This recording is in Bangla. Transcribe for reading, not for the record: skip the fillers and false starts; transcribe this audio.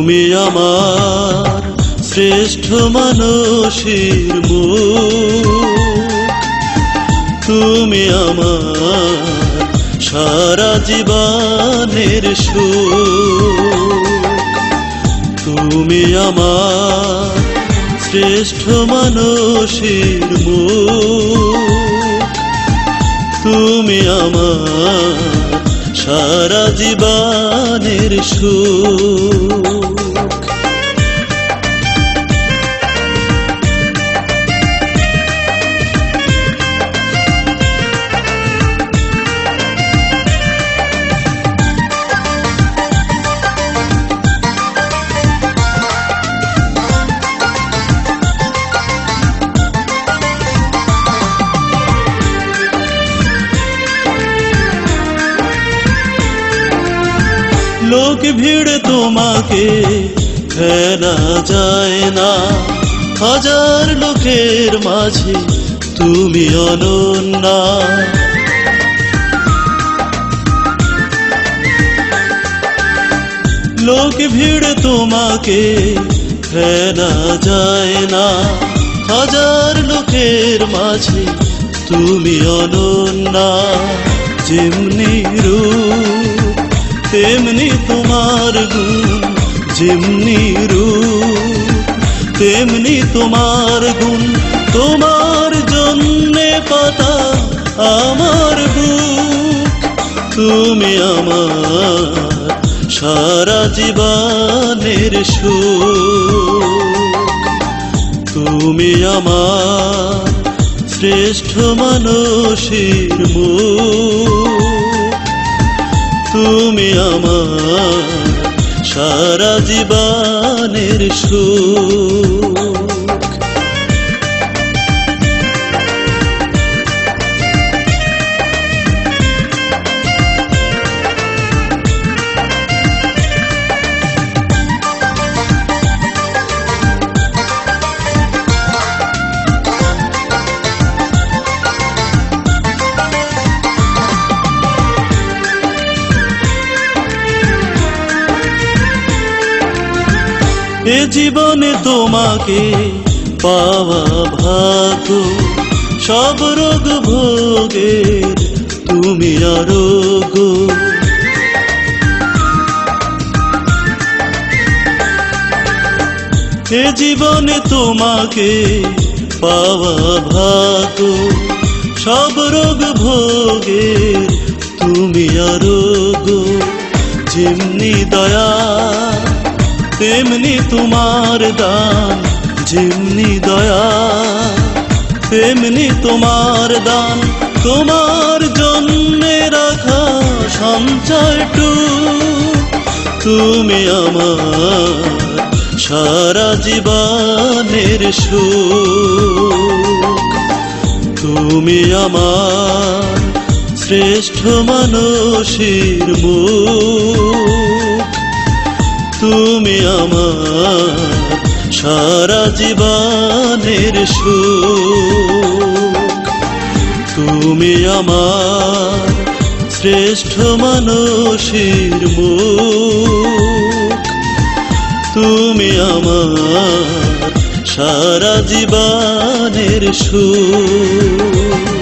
তুমি আমার শ্রেষ্ঠ মানুষের মুখ, তুমি আমার সারা জীবনের সুখ। তুমি আমার শ্রেষ্ঠ মানুষের মুখ, তুমি আমার সারা জীবনের সুখ। লোক ভিড় তোমাকে ফেলা যায় না, হাজার লোকের মাঝে তুমি অনন্যা। লোক ভিড় তোমাকে ফেলা যায় না, হাজার লোকের মাঝে তুমি অনন্যা। যেমনি রূপ তেমনি তোমার গুণ, যেমনি রূপ তেমনি তোমার গুণ। তোমার জন্যে পাতা আমার বুক, তুমি আমার সারা জীবনের সুখ। তুমি আমার শ্রেষ্ঠ মানুষের মুখ, তুমি আমার সারা জীবনের সুখ। এ জীবনে তোমাকে পাওয়া ভাগ্য, সব রোগ ভোগের তুমি আরোগ্য। এ জীবনে তোমাকে পাওয়া ভাগ্য, সব রোগ ভোগের তুমি আরোগ্য। যেমনি দয়া তেমনি তোমার দান, যেমনি দয়া তেমনি তোমার দান। তোমার জন্যে রাখা সঞ্চয়টুক, তুমি আমার সারা জীবনের সুখ। তুমি আমার শ্রেষ্ঠ মানুষের মুখ, তুমি আমার সারা জীবনের সুখ। তুমি আমার শ্রেষ্ঠ মানুষের মুখ, তুমি আমার সারা জীবনের সুখ।